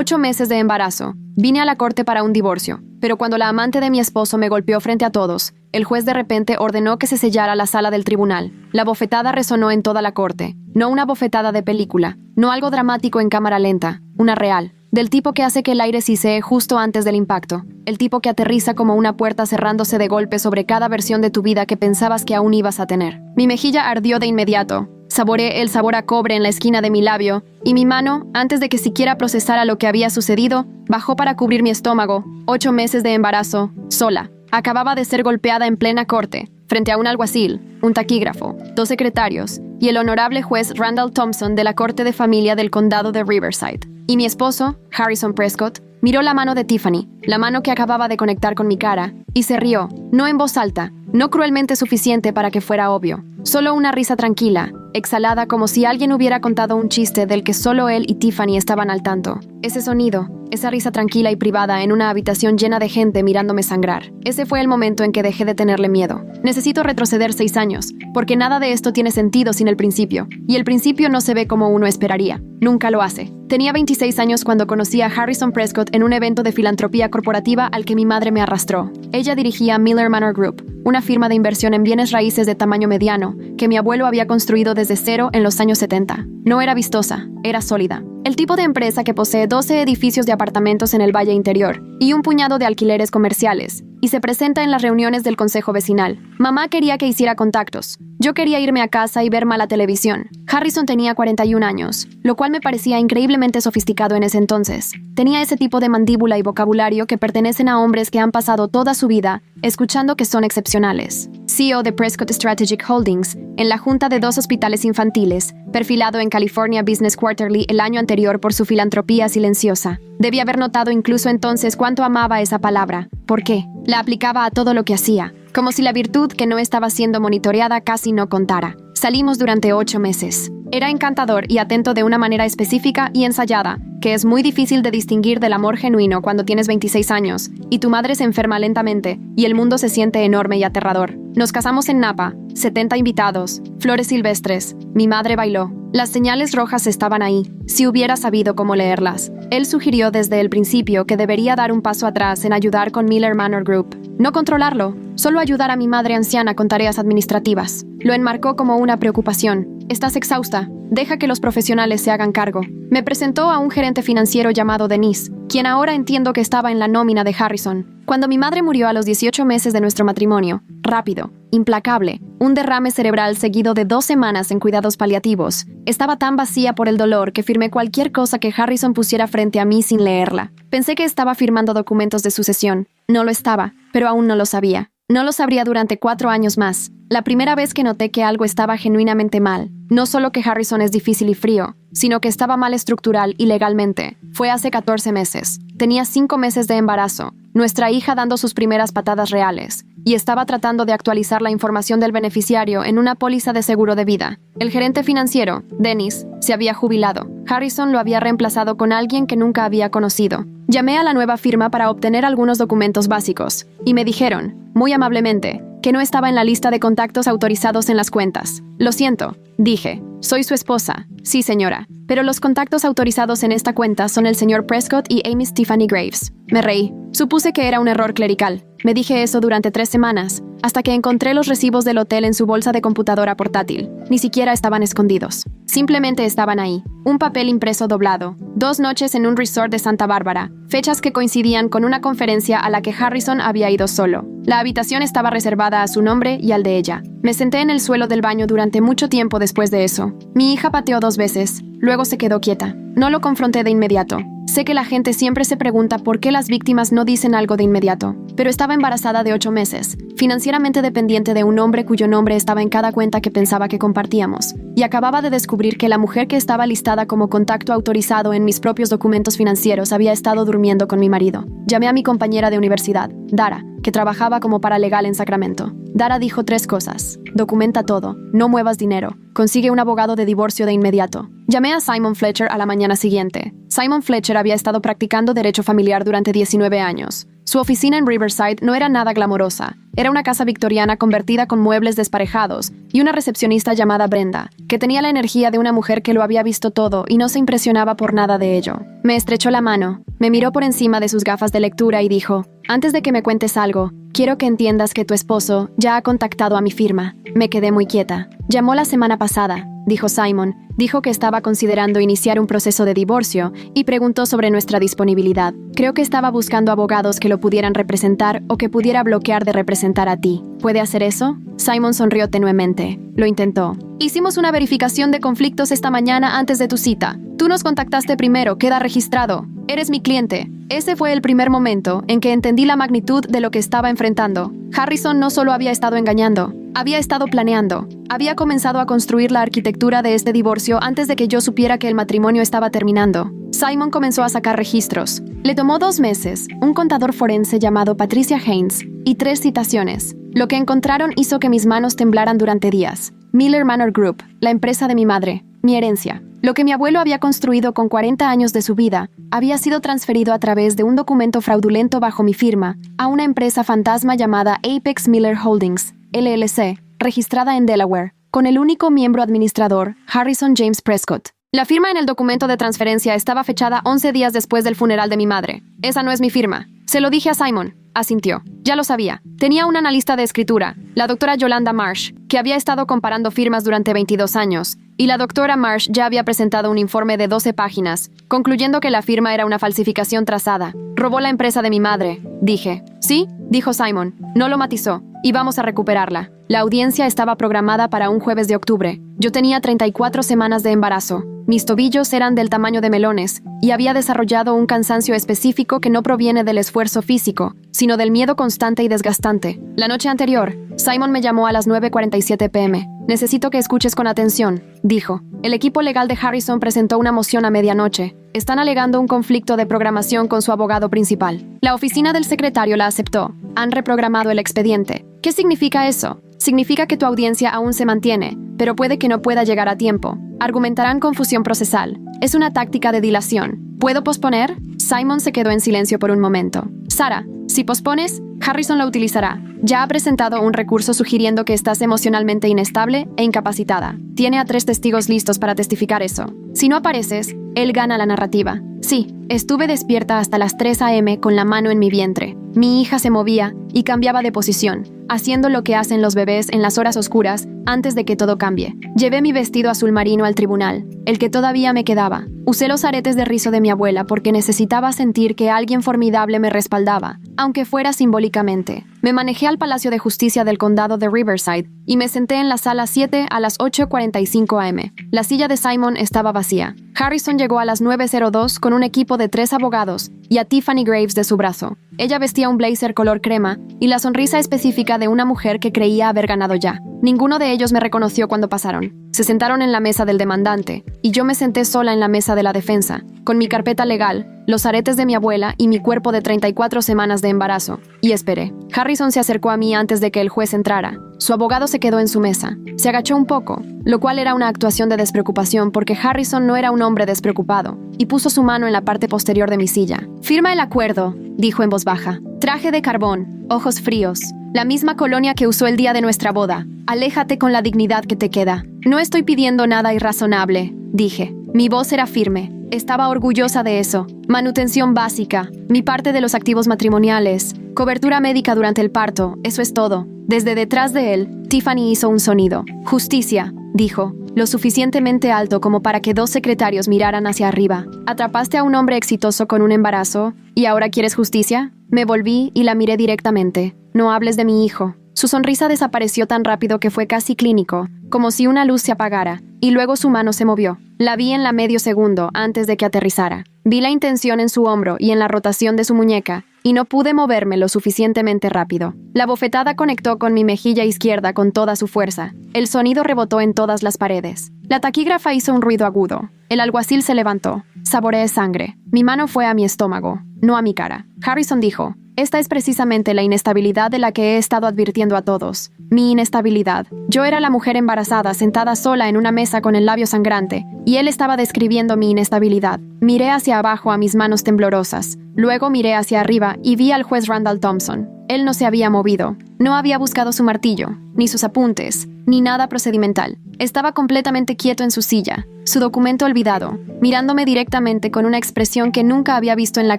8 meses de embarazo. Vine a la corte para un divorcio, pero cuando la amante de mi esposo me golpeó frente a todos, el juez de repente ordenó que se sellara la sala del tribunal. La bofetada resonó en toda la corte. No una bofetada de película, no algo dramático en cámara lenta, una real. Del tipo que hace que el aire sisee justo antes del impacto. El tipo que aterriza como una puerta cerrándose de golpe sobre cada versión de tu vida que pensabas que aún ibas a tener. Mi mejilla ardió de inmediato. Saboreé el sabor a cobre en la esquina de mi labio, y mi mano, antes de que siquiera procesara lo que había sucedido, bajó para cubrir mi estómago. 8 meses de embarazo, sola. Acababa de ser golpeada en plena corte, frente a un alguacil, un taquígrafo, 2 secretarios, y el honorable juez Randall Thompson de la Corte de Familia del Condado de Riverside. Y mi esposo, Harrison Prescott, miró la mano de Tiffany, la mano que acababa de conectar con mi cara, y se rió, no en voz alta, no cruelmente suficiente para que fuera obvio. Solo una risa tranquila, exhalada como si alguien hubiera contado un chiste del que solo él y Tiffany estaban al tanto. Ese sonido, esa risa tranquila y privada en una habitación llena de gente mirándome sangrar. Ese fue el momento en que dejé de tenerle miedo. Necesito retroceder 6 años, porque nada de esto tiene sentido sin el principio, y el principio no se ve como uno esperaría. Nunca lo hace. Tenía 26 años cuando conocí a Harrison Prescott en un evento de filantropía corporativa al que mi madre me arrastró. Ella dirigía Miller Manor Group, una firma de inversión en bienes raíces de tamaño mediano, que mi abuelo había construido desde cero en los años 70. No era vistosa, era sólida. El tipo de empresa que posee 12 edificios de apartamentos en el Valle Interior y un puñado de alquileres comerciales, y se presenta en las reuniones del consejo vecinal. Mamá quería que hiciera contactos. Yo quería irme a casa y ver mala televisión. Harrison tenía 41 años, lo cual me parecía increíblemente sofisticado en ese entonces. Tenía ese tipo de mandíbula y vocabulario que pertenecen a hombres que han pasado toda su vida escuchando que son excepcionales. CEO de Prescott Strategic Holdings, en la junta de 2 hospitales infantiles, perfilado en California Business Quarterly el año anterior por su filantropía silenciosa. Debí haber notado incluso entonces cuánto amaba esa palabra. ¿Por qué? La aplicaba a todo lo que hacía, como si la virtud que no estaba siendo monitoreada casi no contara. Salimos durante 8 meses. Era encantador y atento de una manera específica y ensayada, que es muy difícil de distinguir del amor genuino cuando tienes 26 años, y tu madre se enferma lentamente, y el mundo se siente enorme y aterrador. Nos casamos en Napa, 70 invitados, flores silvestres, mi madre bailó. Las señales rojas estaban ahí, si hubiera sabido cómo leerlas. Él sugirió desde el principio que debería dar un paso atrás en ayudar con Miller Manor Group. No controlarlo, solo ayudar a mi madre anciana con tareas administrativas. Lo enmarcó como una preocupación. Estás exhausta, deja que los profesionales se hagan cargo. Me presentó a un gerente financiero llamado Denise, quien ahora entiendo que estaba en la nómina de Harrison. Cuando mi madre murió a los 18 meses de nuestro matrimonio, rápido, implacable, un derrame cerebral seguido de 2 semanas en cuidados paliativos, estaba tan vacía por el dolor que firmé cualquier cosa que Harrison pusiera frente a mí sin leerla. Pensé que estaba firmando documentos de sucesión. No lo estaba, pero aún no lo sabía. No lo sabría durante 4 años más. La primera vez que noté que algo estaba genuinamente mal, no solo que Harrison es difícil y frío, sino que estaba mal estructural y legalmente, fue hace 14 meses. Tenía 5 meses de embarazo, nuestra hija dando sus primeras patadas reales, y estaba tratando de actualizar la información del beneficiario en una póliza de seguro de vida. El gerente financiero, Dennis, se había jubilado. Harrison lo había reemplazado con alguien que nunca había conocido. Llamé a la nueva firma para obtener algunos documentos básicos, y me dijeron, muy amablemente, que no estaba en la lista de contactos autorizados en las cuentas. Lo siento, dije. Soy su esposa. Sí, señora. Pero los contactos autorizados en esta cuenta son el señor Prescott y Amy Tiffany Graves. Me reí. Supuse que era un error clerical. Me dije eso durante 3 semanas, hasta que encontré los recibos del hotel en su bolsa de computadora portátil. Ni siquiera estaban escondidos. Simplemente estaban ahí. Un papel impreso doblado. 2 noches en un resort de Santa Bárbara. Fechas que coincidían con una conferencia a la que Harrison había ido solo. La habitación estaba reservada a su nombre y al de ella. Me senté en el suelo del baño durante mucho tiempo después de eso. Mi hija pateó 2 veces. Luego se quedó quieta. No lo confronté de inmediato. Sé que la gente siempre se pregunta por qué las víctimas no dicen algo de inmediato, pero estaba embarazada de 8 meses, financieramente dependiente de un hombre cuyo nombre estaba en cada cuenta que pensaba que compartíamos, y acababa de descubrir que la mujer que estaba listada como contacto autorizado en mis propios documentos financieros había estado durmiendo con mi marido. Llamé a mi compañera de universidad, Dara, que trabajaba como paralegal en Sacramento. Dara dijo 3 cosas. Documenta todo, no muevas dinero, consigue un abogado de divorcio de inmediato. Llamé a Simon Fletcher a la mañana siguiente. Simon Fletcher había estado practicando derecho familiar durante 19 años. Su oficina en Riverside no era nada glamorosa. Era una casa victoriana convertida con muebles desparejados y una recepcionista llamada Brenda, que tenía la energía de una mujer que lo había visto todo y no se impresionaba por nada de ello. Me estrechó la mano, me miró por encima de sus gafas de lectura y dijo: «Antes de que me cuentes algo, quiero que entiendas que tu esposo ya ha contactado a mi firma». Me quedé muy quieta. «Llamó la semana pasada», dijo Simon. Dijo que estaba considerando iniciar un proceso de divorcio y preguntó sobre nuestra disponibilidad. Creo que estaba buscando abogados que lo pudieran representar o que pudiera bloquear de representar a ti. ¿Puede hacer eso? Simon sonrió tenuemente. Lo intentó. «Hicimos una verificación de conflictos esta mañana antes de tu cita. Tú nos contactaste primero, queda registrado. Eres mi cliente». Ese fue el primer momento en que entendí la magnitud de lo que estaba enfrentando. Harrison no solo había estado engañando, había estado planeando. Había comenzado a construir la arquitectura de este divorcio antes de que yo supiera que el matrimonio estaba terminando. Simon comenzó a sacar registros. Le tomó 2 meses, un contador forense llamado Patricia Haynes y 3 citaciones. Lo que encontraron hizo que mis manos temblaran durante días. Miller Manor Group, la empresa de mi madre, mi herencia. Lo que mi abuelo había construido con 40 años de su vida había sido transferido a través de un documento fraudulento bajo mi firma a una empresa fantasma llamada Apex Miller Holdings, LLC, registrada en Delaware, con el único miembro administrador, Harrison James Prescott. La firma en el documento de transferencia estaba fechada 11 días después del funeral de mi madre. «Esa no es mi firma». Se lo dije a Simon. Asintió. Ya lo sabía. Tenía una analista de escritura, la doctora Yolanda Marsh, que había estado comparando firmas durante 22 años, y la doctora Marsh ya había presentado un informe de 12 páginas, concluyendo que la firma era una falsificación trazada. «Robó la empresa de mi madre», dije. «Sí», dijo Simon. No lo matizó. «Y vamos a recuperarla». La audiencia estaba programada para un jueves de octubre. Yo tenía 34 semanas de embarazo. Mis tobillos eran del tamaño de melones y había desarrollado un cansancio específico que no proviene del esfuerzo físico, sino del miedo constante y desgastante. La noche anterior, Simon me llamó a las 9:47 p.m. «Necesito que escuches con atención», dijo. «El equipo legal de Harrison presentó una moción a medianoche. Están alegando un conflicto de programación con su abogado principal. La oficina del secretario la aceptó. Han reprogramado el expediente». «¿Qué significa eso?» «Significa que tu audiencia aún se mantiene, pero puede que no pueda llegar a tiempo. Argumentarán confusión procesal. Es una táctica de dilación. ¿Puedo posponer?» Simon se quedó en silencio por un momento. «Sara, si pospones, Harrison lo utilizará. Ya ha presentado un recurso sugiriendo que estás emocionalmente inestable e incapacitada. Tiene a 3 testigos listos para testificar eso. Si no apareces, él gana la narrativa. Sí, estuve despierta hasta las 3 a.m. con la mano en mi vientre. Mi hija se movía y cambiaba de posición, haciendo lo que hacen los bebés en las horas oscuras antes de que todo cambie. Llevé mi vestido azul marino al tribunal, el que todavía me quedaba. Usé los aretes de rizo de mi abuela porque necesitaba sentir que alguien formidable me respaldaba, aunque fuera simbólicamente. Me manejé al Palacio de Justicia del Condado de Riverside y me senté en la sala 7 a las 8:45 a.m. La silla de Simon estaba vacía. Harrison llegó a las 9:02 con un equipo de 3 abogados y a Tiffany Graves de su brazo. Ella vestía un blazer color crema y la sonrisa específica de una mujer que creía haber ganado ya. Ninguno de ellos me reconoció cuando pasaron. Se sentaron en la mesa del demandante y yo me senté sola en la mesa de la defensa, con mi carpeta legal, los aretes de mi abuela y mi cuerpo de 34 semanas de embarazo. Y esperé. Harrison se acercó a mí antes de que el juez entrara. Su abogado se quedó en su mesa. Se agachó un poco, lo cual era una actuación de despreocupación porque Harrison no era un hombre despreocupado, y puso su mano en la parte posterior de mi silla. «Firma el acuerdo», dijo en voz baja. «Traje de carbón, ojos fríos, la misma colonia que usó el día de nuestra boda. Aléjate con la dignidad que te queda». «No estoy pidiendo nada irrazonable», dije. Mi voz era firme. Estaba orgullosa de eso. Manutención básica, mi parte de los activos matrimoniales, cobertura médica durante el parto, eso es todo. Desde detrás de él, Tiffany hizo un sonido. «Justicia», dijo, lo suficientemente alto como para que 2 secretarios miraran hacia arriba. «Atrapaste a un hombre exitoso con un embarazo, ¿y ahora quieres justicia?» Me volví y la miré directamente. «No hables de mi hijo». Su sonrisa desapareció tan rápido que fue casi clínico, como si una luz se apagara, y luego su mano se movió. La vi en la medio segundo antes de que aterrizara. Vi la intención en su hombro y en la rotación de su muñeca, y no pude moverme lo suficientemente rápido. La bofetada conectó con mi mejilla izquierda con toda su fuerza. El sonido rebotó en todas las paredes. La taquígrafa hizo un ruido agudo. El alguacil se levantó. Saboreé sangre. Mi mano fue a mi estómago, no a mi cara. Harrison dijo: Esta es precisamente la inestabilidad de la que he estado advirtiendo a todos. Mi inestabilidad. Yo era la mujer embarazada sentada sola en una mesa con el labio sangrante, y él estaba describiendo mi inestabilidad. Miré hacia abajo a mis manos temblorosas. Luego miré hacia arriba y vi al juez Randall Thompson. Él no se había movido. No había buscado su martillo, ni sus apuntes, ni nada procedimental. Estaba completamente quieto en su silla, su documento olvidado, mirándome directamente con una expresión que nunca había visto en la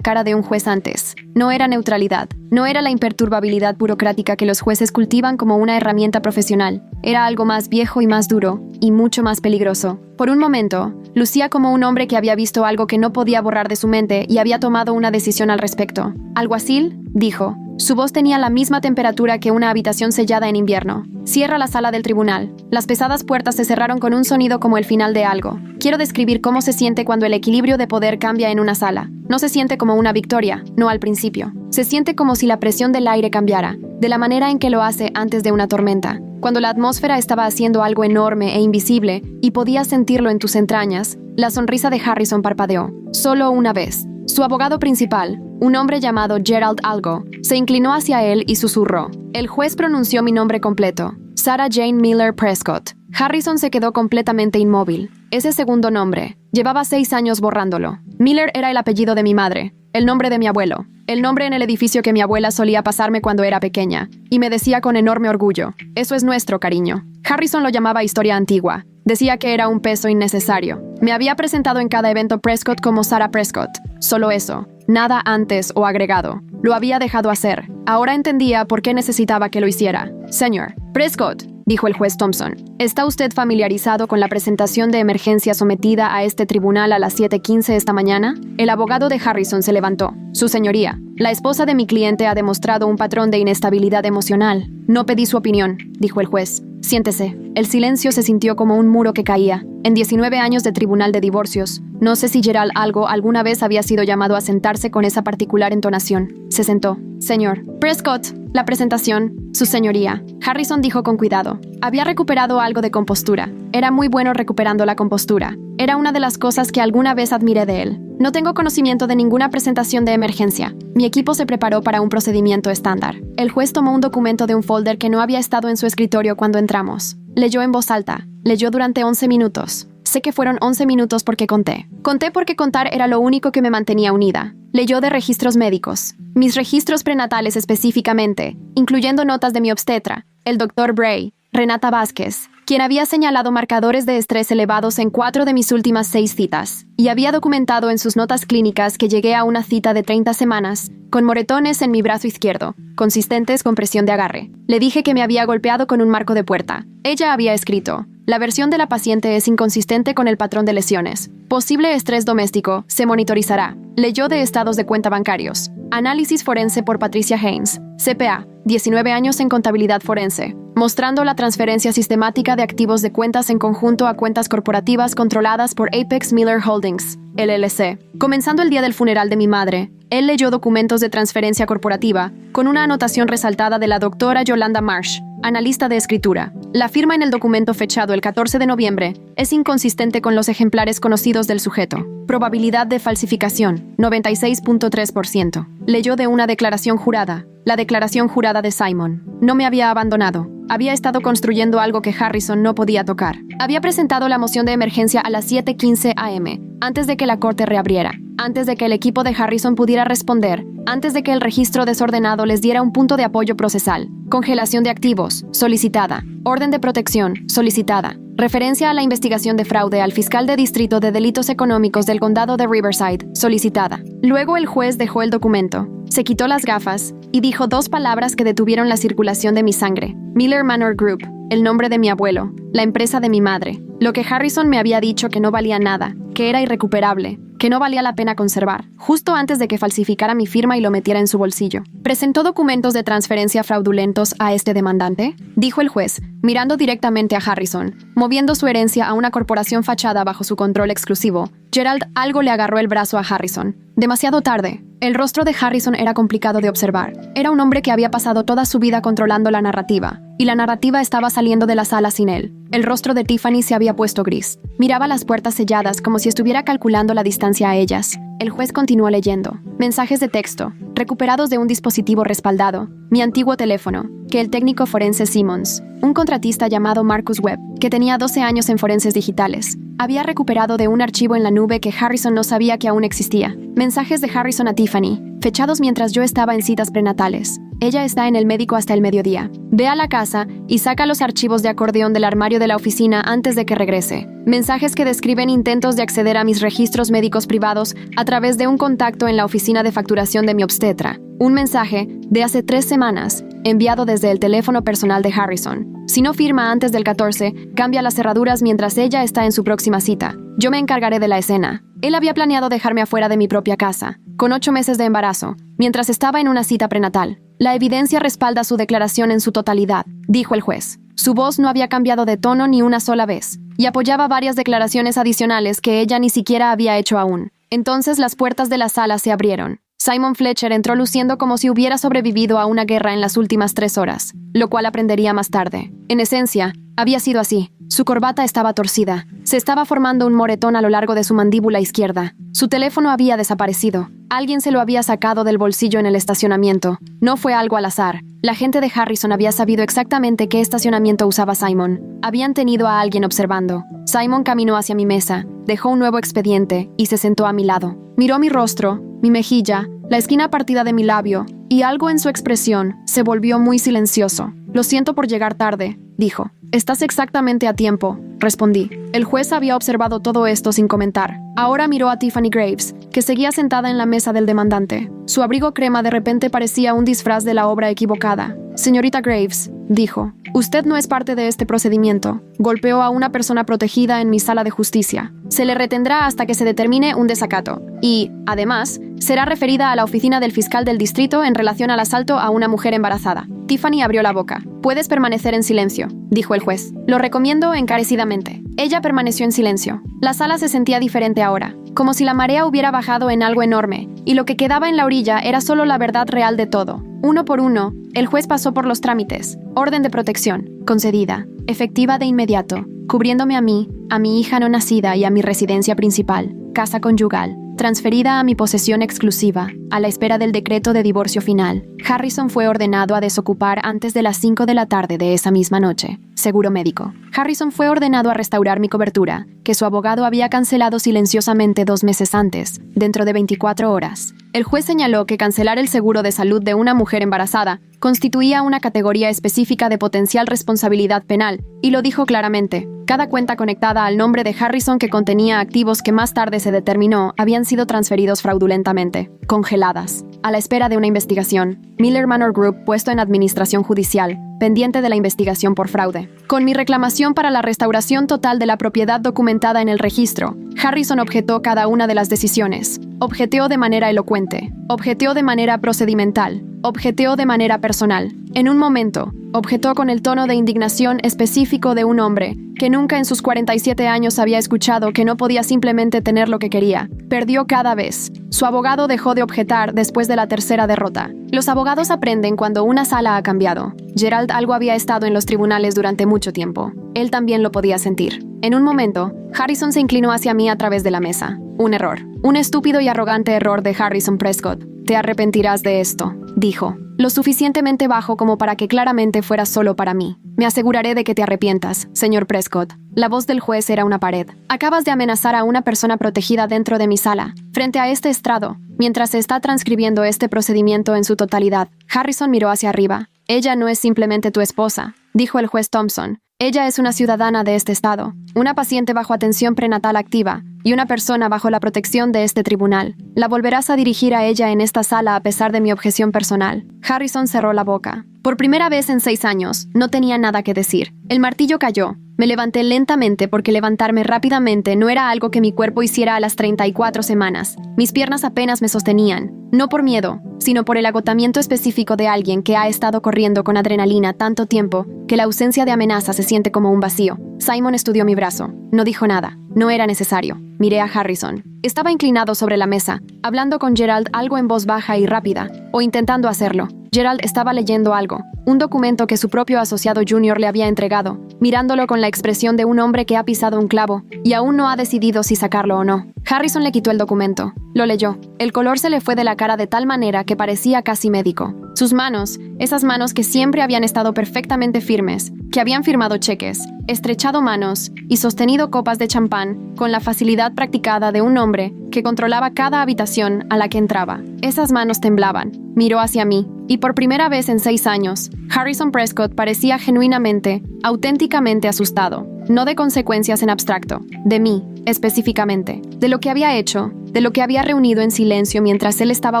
cara de un juez antes. No era neutralidad, no era la imperturbabilidad burocrática que los jueces cultivan como una herramienta profesional. Era algo más viejo y más duro, y mucho más peligroso. Por un momento, lucía como un hombre que había visto algo que no podía borrar de su mente y había tomado una decisión al respecto. «Alguacil», dijo. Su voz tenía la misma temperatura que una habitación sellada en invierno. «Cierra la sala del tribunal». Las pesadas puertas se cerraron con un sonido como el final de algo. Quiero describir cómo se siente cuando el equilibrio de poder cambia en una sala. No se siente como una victoria, no al principio. Se siente como si la presión del aire cambiara, de la manera en que lo hace antes de una tormenta. Cuando la atmósfera estaba haciendo algo enorme e invisible y podías sentirlo en tus entrañas, la sonrisa de Harrison parpadeó. Solo una vez. Su abogado principal, un hombre llamado Gerald Algo, se inclinó hacia él y susurró. El juez pronunció mi nombre completo, Sarah Jane Miller Prescott. Harrison se quedó completamente inmóvil. Ese segundo nombre, llevaba 6 años borrándolo. Miller era el apellido de mi madre, el nombre de mi abuelo, el nombre en el edificio que mi abuela solía pasarme cuando era pequeña, y me decía con enorme orgullo, «Eso es nuestro, cariño». Harrison lo llamaba historia antigua. Decía que era un peso innecesario. Me había presentado en cada evento Prescott como Sarah Prescott. Solo eso. Nada antes o agregado. Lo había dejado hacer. Ahora entendía por qué necesitaba que lo hiciera. «Señor Prescott», dijo el juez Thompson, «¿está usted familiarizado con la presentación de emergencia sometida a este tribunal a las 7:15 esta mañana?» El abogado de Harrison se levantó. «Su señoría, la esposa de mi cliente ha demostrado un patrón de inestabilidad emocional. No pedí su opinión», dijo el juez. «Siéntese». El silencio se sintió como un muro que caía. En 19 años de tribunal de divorcios, no sé si Gerald Algo alguna vez había sido llamado a sentarse con esa particular entonación. Se sentó. «Señor Prescott, la presentación, su señoría», Harrison dijo con cuidado. Había recuperado algo de compostura. Era muy bueno recuperando la compostura. Era una de las cosas que alguna vez admiré de él. «No tengo conocimiento de ninguna presentación de emergencia. Mi equipo se preparó para un procedimiento estándar». El juez tomó un documento de un folder que no había estado en su escritorio cuando entramos. Leyó en voz alta. Leyó durante 11 minutos. Sé que fueron 11 minutos porque conté. Conté porque contar era lo único que me mantenía unida. Leyó de registros médicos. Mis registros prenatales específicamente, incluyendo notas de mi obstetra, el Dr. Bray, Renata Vázquez, quien había señalado marcadores de estrés elevados en 4 de mis últimas 6 citas, y había documentado en sus notas clínicas que llegué a una cita de 30 semanas, con moretones en mi brazo izquierdo, consistentes con presión de agarre. Le dije que me había golpeado con un marco de puerta. Ella había escrito: «La versión de la paciente es inconsistente con el patrón de lesiones. Posible estrés doméstico, se monitorizará». Leyó de estados de cuenta bancarios. Análisis forense por Patricia Haynes, CPA, 19 años en contabilidad forense, mostrando la transferencia sistemática de activos de cuentas en conjunto a cuentas corporativas controladas por Apex Miller Holdings, LLC. Comenzando el día del funeral de mi madre, él leyó documentos de transferencia corporativa, con una anotación resaltada de la doctora Yolanda Marsh, analista de escritura. La firma en el documento fechado el 14 de noviembre es inconsistente con los ejemplares conocidos del sujeto. Probabilidad de falsificación, 96.3%. Leyó de una declaración jurada, la declaración jurada de Simon. No me había abandonado. Había estado construyendo algo que Harrison no podía tocar. Había presentado la moción de emergencia a las 7:15 a.m., antes de que la corte reabriera, antes de que el equipo de Harrison pudiera responder, antes de que el registro desordenado les diera un punto de apoyo procesal. Congelación de activos, solicitada. Orden de protección, solicitada. Referencia a la investigación de fraude al fiscal de distrito de delitos económicos del condado de Riverside, solicitada. Luego el juez dejó el documento, se quitó las gafas y dijo 2 palabras que detuvieron la circulación de mi sangre. Miller Manor Group, el nombre de mi abuelo, la empresa de mi madre. Lo que Harrison me había dicho que no valía nada, que era irrecuperable, que no valía la pena conservar, justo antes de que falsificara mi firma y lo metiera en su bolsillo. ¿Presentó documentos de transferencia fraudulentos a este demandante?, dijo el juez, mirando directamente a Harrison, moviendo su herencia a una corporación fachada bajo su control exclusivo. Gerald Algo le agarró el brazo a Harrison. Demasiado tarde. El rostro de Harrison era complicado de observar. Era un hombre que había pasado toda su vida controlando la narrativa, y la narrativa estaba saliendo de la sala sin él. El rostro de Tiffany se había puesto gris. Miraba las puertas selladas como si estuviera calculando la distancia a ellas. El juez continuó leyendo. Mensajes de texto, recuperados de un dispositivo respaldado, mi antiguo teléfono, que el técnico forense Simmons, un contratista llamado Marcus Webb, que tenía 12 años en forenses digitales, había recuperado de un archivo en la nube que Harrison no sabía que aún existía. Mensajes de Harrison a Tiffany, fechados mientras yo estaba en citas prenatales. Ella está en el médico hasta el mediodía. Ve a la casa y saca los archivos de acordeón del armario de la oficina antes de que regrese. Mensajes que describen intentos de acceder a mis registros médicos privados a través de un contacto en la oficina de facturación de mi obstetra. Un mensaje de hace 3 semanas, enviado desde el teléfono personal de Harrison. Si no firma antes del 14, cambia las cerraduras mientras ella está en su próxima cita. Yo me encargaré de la escena. Él había planeado dejarme afuera de mi propia casa, con 8 meses de embarazo, mientras estaba en una cita prenatal. La evidencia respalda su declaración en su totalidad, dijo el juez. Su voz no había cambiado de tono ni una sola vez, y apoyaba varias declaraciones adicionales que ella ni siquiera había hecho aún. Entonces las puertas de la sala se abrieron. Simon Fletcher entró luciendo como si hubiera sobrevivido a una guerra en las últimas 3 horas, lo cual aprendería más tarde. En esencia, había sido así. Su corbata estaba torcida. Se estaba formando un moretón a lo largo de su mandíbula izquierda. Su teléfono había desaparecido. Alguien se lo había sacado del bolsillo en el estacionamiento. No fue algo al azar. La gente de Harrison había sabido exactamente qué estacionamiento usaba Simon. Habían tenido a alguien observando. Simon caminó hacia mi mesa, dejó un nuevo expediente y se sentó a mi lado. Miró mi rostro, mi mejilla, la esquina partida de mi labio, y algo en su expresión se volvió muy silencioso. Lo siento por llegar tarde, dijo. Estás exactamente a tiempo, respondí. El juez había observado todo esto sin comentar. Ahora miró a Tiffany Graves, que seguía sentada en la mesa del demandante. Su abrigo crema de repente parecía un disfraz de la obra equivocada. Señorita Graves, dijo, usted no es parte de este procedimiento. Golpeó a una persona protegida en mi sala de justicia. Se le retendrá hasta que se determine un desacato. Y, además, será referida a la oficina del fiscal del distrito en relación al asalto a una mujer embarazada. Tiffany abrió la boca. Puedes permanecer en silencio, dijo el juez. Lo recomiendo encarecidamente. Ella permaneció en silencio. La sala se sentía diferente ahora, como si la marea hubiera bajado en algo enorme, y lo que quedaba en la orilla era solo la verdad real de todo. Uno por uno, el juez pasó por los trámites. Orden de protección, concedida, efectiva de inmediato, cubriéndome a mí, a mi hija no nacida y a mi residencia principal, casa conyugal, transferida a mi posesión exclusiva, a la espera del decreto de divorcio final. Harrison fue ordenado a desocupar antes de las 5 de la tarde de esa misma noche. Seguro médico. Harrison fue ordenado a restaurar mi cobertura, que su abogado había cancelado silenciosamente 2 meses antes, dentro de 24 horas. El juez señaló que cancelar el seguro de salud de una mujer embarazada constituía una categoría específica de potencial responsabilidad penal, y lo dijo claramente. Cada cuenta conectada al nombre de Harrison que contenía activos que más tarde se determinó habían sido transferidos fraudulentamente, congeladas, a la espera de una investigación. Miller Manor Group puesto en administración judicial, pendiente de la investigación por fraude. Con mi reclamación para la restauración total de la propiedad documentada en el registro, Harrison objetó cada una de las decisiones. Objeteó de manera elocuente, objeteó de manera procedimental, objeteó de manera personal. En un momento, objetó con el tono de indignación específico de un hombre que nunca en sus 47 años había escuchado que no podía simplemente tener lo que quería. Perdió cada vez. Su abogado dejó de objetar después de la tercera derrota. Los abogados aprenden cuando una sala ha cambiado. Gerald algo había estado en los tribunales durante mucho tiempo. Él también lo podía sentir. En un momento, Harrison se inclinó hacia mí a través de la mesa. Un error. Un estúpido y arrogante error de Harrison Prescott. Te arrepentirás de esto, dijo. Lo suficientemente bajo como para que claramente fuera solo para mí. Me aseguraré de que te arrepientas, señor Prescott. La voz del juez era una pared. Acabas de amenazar a una persona protegida dentro de mi sala, frente a este estrado, mientras se está transcribiendo este procedimiento en su totalidad. Harrison miró hacia arriba. Ella no es simplemente tu esposa, dijo el juez Thompson. Ella es una ciudadana de este estado, una paciente bajo atención prenatal activa y una persona bajo la protección de este tribunal. La volverás a dirigir a ella en esta sala a pesar de mi objeción personal. Harrison cerró la boca. Por primera vez en 6 años, no tenía nada que decir. El martillo cayó. Me levanté lentamente porque levantarme rápidamente no era algo que mi cuerpo hiciera a las 34 semanas. Mis piernas apenas me sostenían, no por miedo, sino por el agotamiento específico de alguien que ha estado corriendo con adrenalina tanto tiempo que la ausencia de amenaza se siente como un vacío. Simon estudió mi brazo. No dijo nada. No era necesario. Miré a Harrison. Estaba inclinado sobre la mesa, hablando con Gerald algo en voz baja y rápida, o intentando hacerlo. Gerald estaba leyendo algo, un documento que su propio asociado junior le había entregado, mirándolo con la expresión de un hombre que ha pisado un clavo y aún no ha decidido si sacarlo o no. Harrison le quitó el documento. Lo leyó. El color se le fue de la cara de tal manera que parecía casi médico. Sus manos, esas manos que siempre habían estado perfectamente firmes, que habían firmado cheques, estrechado manos y sostenido copas de champán con la facilidad practicada de un hombre que controlaba cada habitación a la que entraba. Esas manos temblaban. Miró hacia mí, y por primera vez en 6 años, Harrison Prescott parecía genuinamente, auténticamente asustado. No de consecuencias en abstracto, de mí, específicamente, de lo que había hecho, de lo que había reunido en silencio mientras él estaba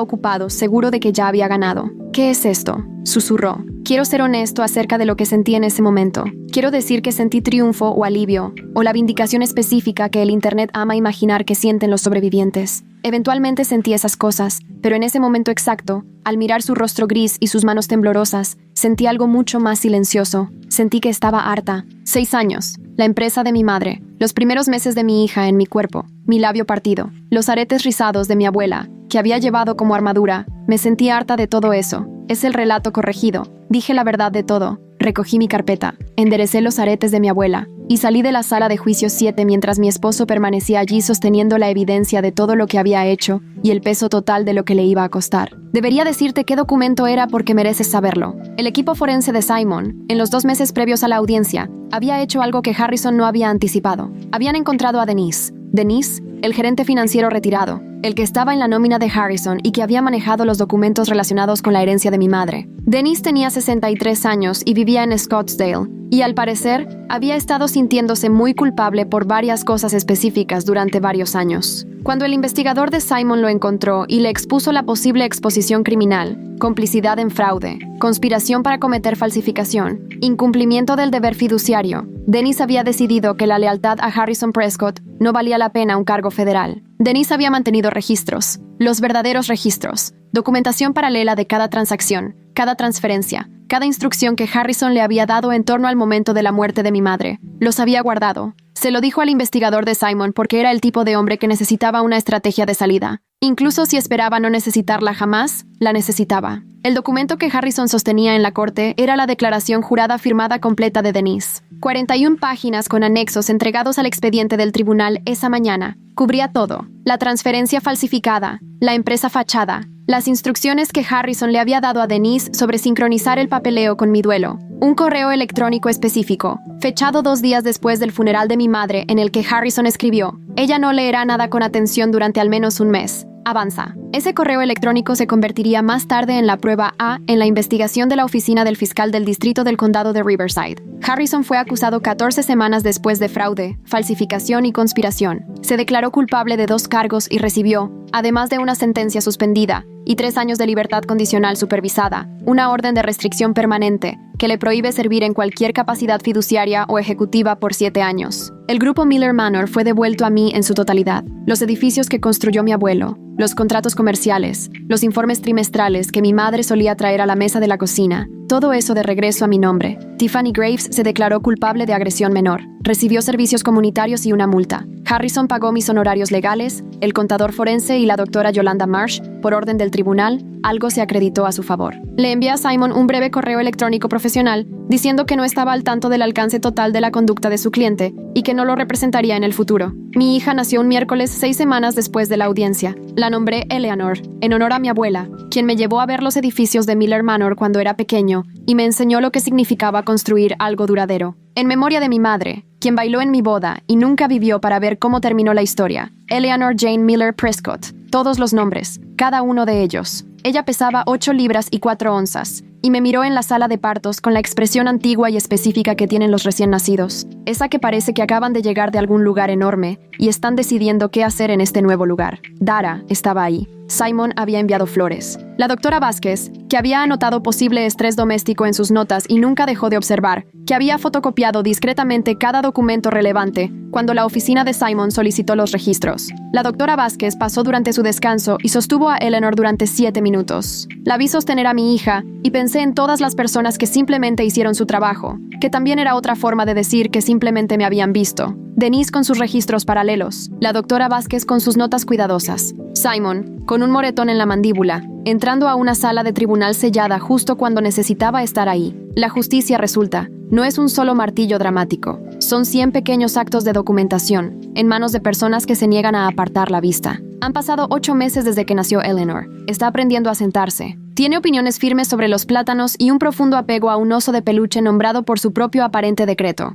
ocupado, seguro de que ya había ganado. ¿Qué es esto?, susurró. Quiero ser honesto acerca de lo que sentí en ese momento. Quiero decir que sentí triunfo o alivio, o la vindicación específica que el Internet ama imaginar que sienten los sobrevivientes. Eventualmente sentí esas cosas, pero en ese momento exacto, al mirar su rostro gris y sus manos temblorosas, sentí algo mucho más silencioso. Sentí que estaba harta. 6 años, la empresa de mi madre, los primeros meses de mi hija en mi cuerpo, mi labio partido, los aretes rizados de mi abuela, que había llevado como armadura. Me sentí harta de todo eso. Es el relato corregido. Dije la verdad de todo. Recogí mi carpeta, enderecé los aretes de mi abuela y salí de la sala de juicio 7 mientras mi esposo permanecía allí sosteniendo la evidencia de todo lo que había hecho y el peso total de lo que le iba a costar. Debería decirte qué documento era porque mereces saberlo. El equipo forense de Simon, en los 2 meses previos a la audiencia, había hecho algo que Harrison no había anticipado. Habían encontrado a Denise. Denise, el gerente financiero retirado, el que estaba en la nómina de Harrison y que había manejado los documentos relacionados con la herencia de mi madre. Denise tenía 63 años y vivía en Scottsdale, y al parecer, había estado sintiéndose muy culpable por varias cosas específicas durante varios años. Cuando el investigador de Simon lo encontró y le expuso la posible exposición criminal, complicidad en fraude, conspiración para cometer falsificación, incumplimiento del deber fiduciario, Denise había decidido que la lealtad a Harrison Prescott no valía la pena un cargo federal. Denise había mantenido registros, los verdaderos registros, documentación paralela de cada transacción, cada transferencia, cada instrucción que Harrison le había dado en torno al momento de la muerte de mi madre. Los había guardado. Se lo dijo al investigador de Simon porque era el tipo de hombre que necesitaba una estrategia de salida. Incluso si esperaba no necesitarla jamás, la necesitaba. El documento que Harrison sostenía en la corte era la declaración jurada firmada completa de Denise. 41 páginas con anexos entregados al expediente del tribunal esa mañana. Cubría todo. La transferencia falsificada, la empresa fachada, las instrucciones que Harrison le había dado a Denise sobre sincronizar el papeleo con mi duelo, un correo electrónico específico, fechado 2 días después del funeral de mi madre, en el que Harrison escribió: «Ella no leerá nada con atención durante al menos un mes. Avanza». Ese correo electrónico se convertiría más tarde en la prueba A en la investigación de la oficina del fiscal del distrito del condado de Riverside. Harrison fue acusado 14 semanas después de fraude, falsificación y conspiración. Se declaró culpable de 2 cargos y recibió, además de una sentencia suspendida y 3 años de libertad condicional supervisada, una orden de restricción permanente que le prohíbe servir en cualquier capacidad fiduciaria o ejecutiva por 7 años. El grupo Miller Manor fue devuelto a mí en su totalidad. Los edificios que construyó mi abuelo, los contratos comerciales, los informes trimestrales que mi madre solía traer a la mesa de la cocina, todo eso de regreso a mi nombre. Tiffany Graves se declaró culpable de agresión menor. Recibió servicios comunitarios y una multa. Harrison pagó mis honorarios legales, el contador forense y la doctora Yolanda Marsh, por orden del tribunal, algo se acreditó a su favor. Le envié a Simon un breve correo electrónico profesional diciendo que no estaba al tanto del alcance total de la conducta de su cliente y que no lo representaría en el futuro. Mi hija nació un miércoles 6 semanas después de la audiencia. La nombré Eleanor, en honor a mi abuela, quien me llevó a ver los edificios de Miller Manor cuando era pequeño y me enseñó lo que significaba construir algo duradero. En memoria de mi madre, quien bailó en mi boda y nunca vivió para ver cómo terminó la historia, Eleanor Jane Miller Prescott, todos los nombres, cada uno de ellos. Ella pesaba 8 libras y 4 onzas, y me miró en la sala de partos con la expresión antigua y específica que tienen los recién nacidos, esa que parece que acaban de llegar de algún lugar enorme y están decidiendo qué hacer en este nuevo lugar. Dara estaba ahí. Simon había enviado flores. La doctora Vázquez, que había anotado posible estrés doméstico en sus notas y nunca dejó de observar, que había fotocopiado discretamente cada documento relevante cuando la oficina de Simon solicitó los registros. La doctora Vázquez pasó durante su descanso y sostuvo a Eleanor durante 7 minutos. La vi sostener a mi hija y pensé en todas las personas que simplemente hicieron su trabajo, que también era otra forma de decir que simplemente me habían visto. Denise con sus registros paralelos, la doctora Vázquez con sus notas cuidadosas, Simon con un moretón en la mandíbula, entrando a una sala de tribunal sellada justo cuando necesitaba estar ahí. La justicia resulta, no es un solo martillo dramático, son 100 pequeños actos de documentación, en manos de personas que se niegan a apartar la vista. Han pasado 8 meses desde que nació Eleanor. Está aprendiendo a sentarse. Tiene opiniones firmes sobre los plátanos y un profundo apego a un oso de peluche nombrado por su propio aparente decreto.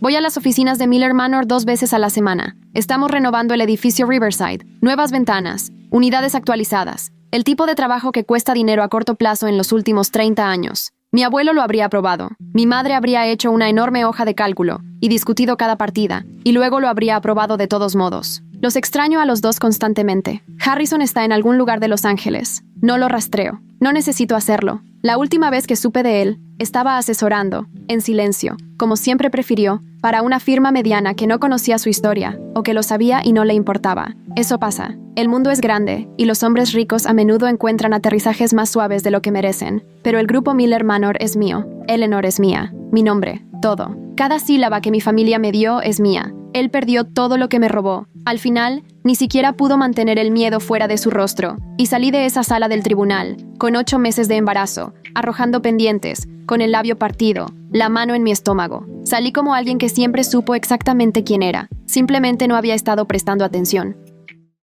Voy a las oficinas de Miller Manor 2 veces a la semana. Estamos renovando el edificio Riverside, nuevas ventanas, unidades actualizadas, el tipo de trabajo que cuesta dinero a corto plazo en los últimos 30 años. Mi abuelo lo habría aprobado. Mi madre habría hecho una enorme hoja de cálculo y discutido cada partida, y luego lo habría aprobado de todos modos. Los extraño a los dos constantemente. Harrison está en algún lugar de Los Ángeles. No lo rastreo. No necesito hacerlo. La última vez que supe de él, estaba asesorando, en silencio, como siempre prefirió, para una firma mediana que no conocía su historia, o que lo sabía y no le importaba. Eso pasa. El mundo es grande, y los hombres ricos a menudo encuentran aterrizajes más suaves de lo que merecen. Pero el grupo Miller Manor es mío. Eleanor es mía. Mi nombre. Todo. Cada sílaba que mi familia me dio es mía. Él perdió todo lo que me robó. Al final, ni siquiera pudo mantener el miedo fuera de su rostro, y salí de esa sala del tribunal, con 8 meses de embarazo, arrojando pendientes, con el labio partido, la mano en mi estómago. Salí como alguien que siempre supo exactamente quién era. Simplemente no había estado prestando atención.